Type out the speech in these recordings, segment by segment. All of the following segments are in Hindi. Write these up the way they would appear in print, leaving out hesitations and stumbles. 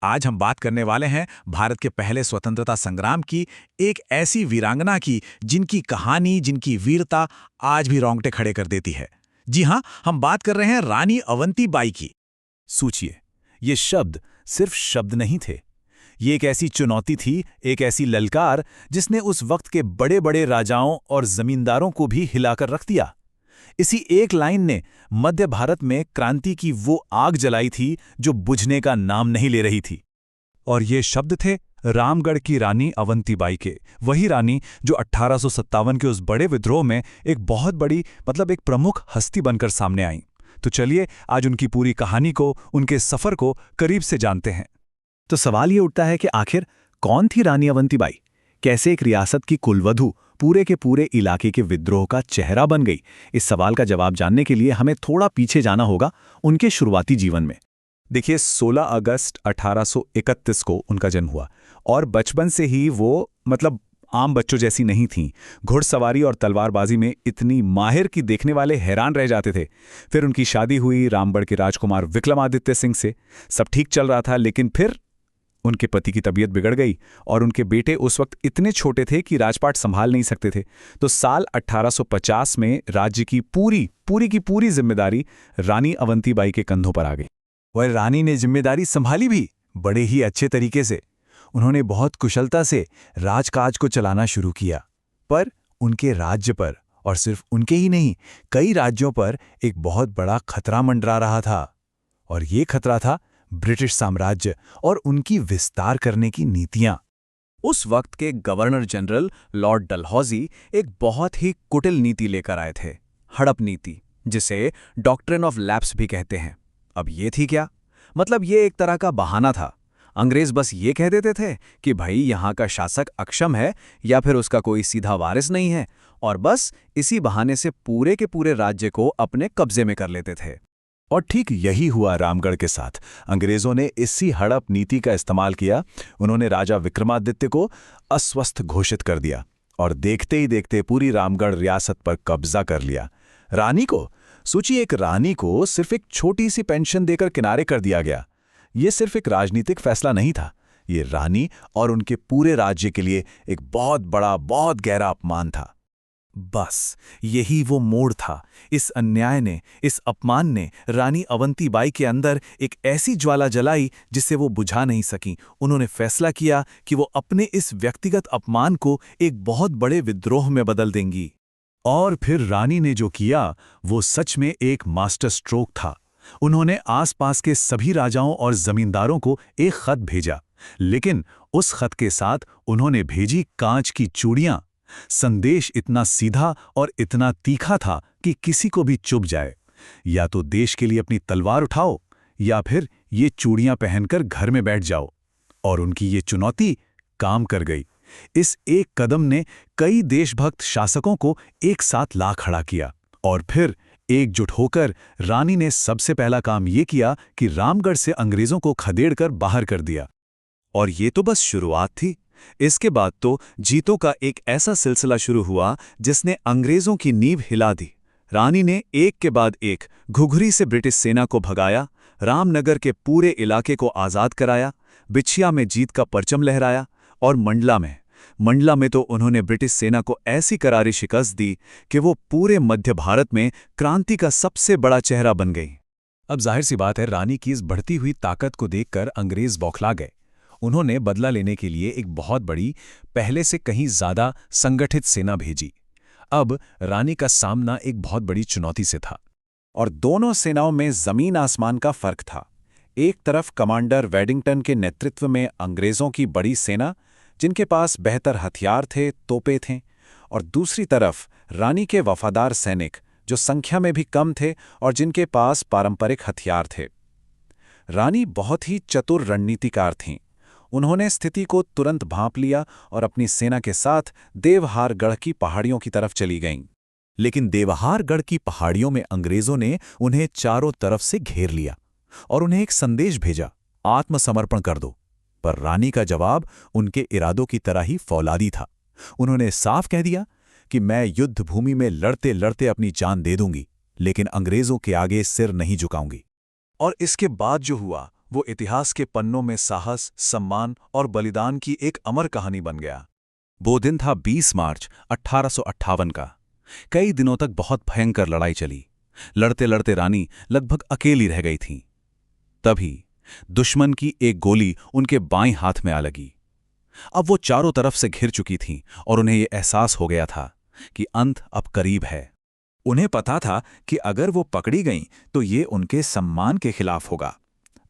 आज हम बात करने वाले हैं भारत के पहले स्वतंत्रता संग्राम की, एक ऐसी वीरांगना की जिनकी कहानी, जिनकी वीरता आज भी रोंगटे खड़े कर देती है। जी हां, हम बात कर रहे हैं रानी अवंतीबाई की। सोचिए, ये शब्द सिर्फ शब्द नहीं थे। ये एक ऐसी चुनौती थी, एक ऐसी ललकार जिसने उस वक्त के बड़े बड़े राजाओं और जमींदारों को भी हिलाकर रख दिया। इसी एक लाइन ने मध्य भारत में क्रांति की वो आग जलाई थी जो बुझने का नाम नहीं ले रही थी। और ये शब्द थे रामगढ़ की रानी अवंतीबाई के, वही रानी जो 1857 के उस बड़े विद्रोह में एक बहुत बड़ी एक प्रमुख हस्ती बनकर सामने आई। तो चलिए आज उनकी पूरी कहानी को, उनके सफर को करीब से जानते हैं। तो सवाल ये उठता है कि आखिर कौन थी रानी अवंतीबाई? कैसे एक रियासत की कुलवधू पूरे के पूरे इलाके के विद्रोह का चेहरा बन गई? इस सवाल का जवाब जानने के लिए हमें थोड़ा पीछे जाना होगा उनके शुरुआती जीवन में। देखिए, 16 अगस्त 1831 को उनका जन्म हुआ और बचपन से ही वो आम बच्चों जैसी नहीं थीं। घुड़सवारी और तलवारबाजी में इतनी माहिर कि देखने वाले हैरान रह जाते थे। फिर उनकी शादी हुई रामगढ़ के राजकुमार विक्रमादित्य सिंह से। सब ठीक चल रहा था, लेकिन फिर उनके पति की तबीयत बिगड़ गई और उनके बेटे उस वक्त इतने छोटे थे कि राजपाट संभाल नहीं सकते थे। तो साल 1850 में राज्य की पूरी जिम्मेदारी रानी अवंतीबाई के कंधों पर आ गई। वह रानी ने जिम्मेदारी संभाली भी बड़े ही अच्छे तरीके से। उन्होंने बहुत कुशलता से राजकाज को चलाना शुरू किया। पर उनके राज्य पर, और सिर्फ उनके ही नहीं, कई राज्यों पर एक बहुत बड़ा खतरा मंडरा रहा था। और ये खतरा था ब्रिटिश साम्राज्य और उनकी विस्तार करने की नीतियां। उस वक्त के गवर्नर जनरल लॉर्ड डलहौजी एक बहुत ही कुटिल नीति लेकर आए थे, हड़प नीति, जिसे डॉक्ट्रिन ऑफ लैप्स भी कहते हैं। अब ये थी क्या? ये एक तरह का बहाना था। अंग्रेज बस ये कह देते थे कि भाई यहाँ का शासक अक्षम है या फिर उसका कोई सीधा वारिस नहीं है, और बस इसी बहाने से पूरे के पूरे राज्य को अपने कब्जे में कर लेते थे। और ठीक यही हुआ रामगढ़ के साथ। अंग्रेजों ने इसी हड़प नीति का इस्तेमाल किया। उन्होंने राजा विक्रमादित्य को अस्वस्थ घोषित कर दिया और देखते ही देखते पूरी रामगढ़ रियासत पर कब्जा कर लिया। रानी को सोचिए, एक रानी को सिर्फ एक छोटी सी पेंशन देकर किनारे कर दिया गया। ये सिर्फ एक राजनीतिक फैसला नहीं था, ये रानी और उनके पूरे राज्य के लिए एक बहुत बड़ा, बहुत गहरा अपमान था। बस यही वो मोड़ था। इस अन्याय ने, इस अपमान ने रानी अवंतीबाई के अंदर एक ऐसी ज्वाला जलाई जिसे वो बुझा नहीं सकी। उन्होंने फैसला किया कि वो अपने इस व्यक्तिगत अपमान को एक बहुत बड़े विद्रोह में बदल देंगी। और फिर रानी ने जो किया वो सच में एक मास्टर स्ट्रोक था। उन्होंने आसपास के सभी राजाओं और जमींदारों को एक खत भेजा, लेकिन उस खत के साथ उन्होंने भेजी कांच की चूड़ियां। संदेश इतना सीधा और इतना तीखा था कि किसी को भी चुभ जाए। या तो देश के लिए अपनी तलवार उठाओ या फिर ये चूड़ियां पहनकर घर में बैठ जाओ। और उनकी ये चुनौती काम कर गई। इस एक कदम ने कई देशभक्त शासकों को एक साथ ला खड़ा किया। और फिर एकजुट होकर रानी ने सबसे पहला काम ये किया कि रामगढ़ से अंग्रेजों को खदेड़कर बाहर कर दिया। और ये तो बस शुरुआत थी। इसके बाद तो जीतों का एक ऐसा सिलसिला शुरू हुआ जिसने अंग्रेजों की नींव हिला दी। रानी ने एक के बाद एक घुघरी से ब्रिटिश सेना को भगाया, रामनगर के पूरे इलाके को आज़ाद कराया, बिछिया में जीत का परचम लहराया, और मंडला में तो उन्होंने ब्रिटिश सेना को ऐसी करारी शिकस्त दी कि वो पूरे मध्य भारत में क्रांति का सबसे बड़ा चेहरा बन गई। अब जाहिर सी बात है, रानी की इस बढ़ती हुई ताकत को देखकर अंग्रेज बौखला गए। उन्होंने बदला लेने के लिए एक बहुत बड़ी, पहले से कहीं ज्यादा संगठित सेना भेजी। अब रानी का सामना एक बहुत बड़ी चुनौती से था, और दोनों सेनाओं में जमीन आसमान का फर्क था। एक तरफ कमांडर वेडिंगटन के नेतृत्व में अंग्रेजों की बड़ी सेना, जिनके पास बेहतर हथियार थे, तोपें थे, और दूसरी तरफ रानी के वफादार सैनिक, जो संख्या में भी कम थे और जिनके पास पारंपरिक हथियार थे। रानी बहुत ही चतुर रणनीतिकार थीं। उन्होंने स्थिति को तुरंत भांप लिया और अपनी सेना के साथ देवहारगढ़ की पहाड़ियों की तरफ चली गईं। लेकिन देवहारगढ़ की पहाड़ियों में अंग्रेजों ने उन्हें चारों तरफ से घेर लिया और उन्हें एक संदेश भेजा, आत्मसमर्पण कर दो। पर रानी का जवाब उनके इरादों की तरह ही फौलादी था। उन्होंने साफ कह दिया कि मैं युद्ध भूमि में लड़ते लड़ते अपनी जान दे दूंगी, लेकिन अंग्रेजों के आगे सिर नहीं झुकाऊंगी। और इसके बाद जो हुआ वो इतिहास के पन्नों में साहस, सम्मान और बलिदान की एक अमर कहानी बन गया। वो दिन था 20 मार्च 1858 का। कई दिनों तक बहुत भयंकर लड़ाई चली। लड़ते लड़ते रानी लगभग अकेली रह गई थीं। तभी दुश्मन की एक गोली उनके बाएं हाथ में आ लगी। अब वो चारों तरफ से घिर चुकी थीं और उन्हें यह एहसास हो गया था कि अंत अब करीब है। उन्हें पता था कि अगर वो पकड़ी गईं तो ये उनके सम्मान के खिलाफ होगा।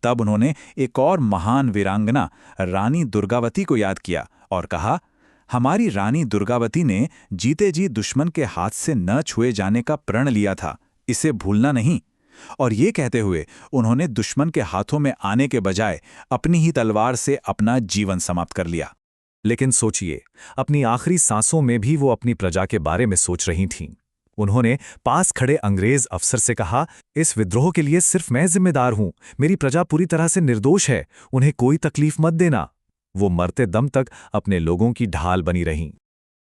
तब उन्होंने एक और महान वीरांगना रानी दुर्गावती को याद किया और कहा, हमारी रानी दुर्गावती ने जीते जी दुश्मन के हाथ से न छुए जाने का प्रण लिया था, इसे भूलना नहीं। और ये कहते हुए उन्होंने दुश्मन के हाथों में आने के बजाय अपनी ही तलवार से अपना जीवन समाप्त कर लिया। लेकिन सोचिए, अपनी आखिरी सांसों में भी वो अपनी प्रजा के बारे में सोच रही थीं। उन्होंने पास खड़े अंग्रेज अफसर से कहा, इस विद्रोह के लिए सिर्फ मैं जिम्मेदार हूं, मेरी प्रजा पूरी तरह से निर्दोष है, उन्हें कोई तकलीफ मत देना। वो मरते दम तक अपने लोगों की ढाल बनी रहीं।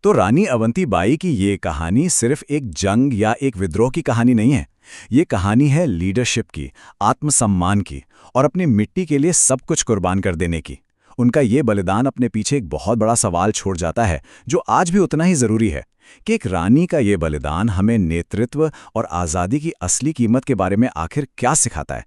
तो रानी अवंतीबाई की ये कहानी सिर्फ एक जंग या एक विद्रोह की कहानी नहीं है। ये कहानी है लीडरशिप की, आत्मसम्मान की और अपनी मिट्टी के लिए सब कुछ कुर्बान कर देने की। उनका ये बलिदान अपने पीछे एक बहुत बड़ा सवाल छोड़ जाता है, जो आज भी उतना ही जरूरी है कि एक रानी का ये बलिदान हमें नेतृत्व और आज़ादी की असली कीमत के बारे में आखिर क्या सिखाता है।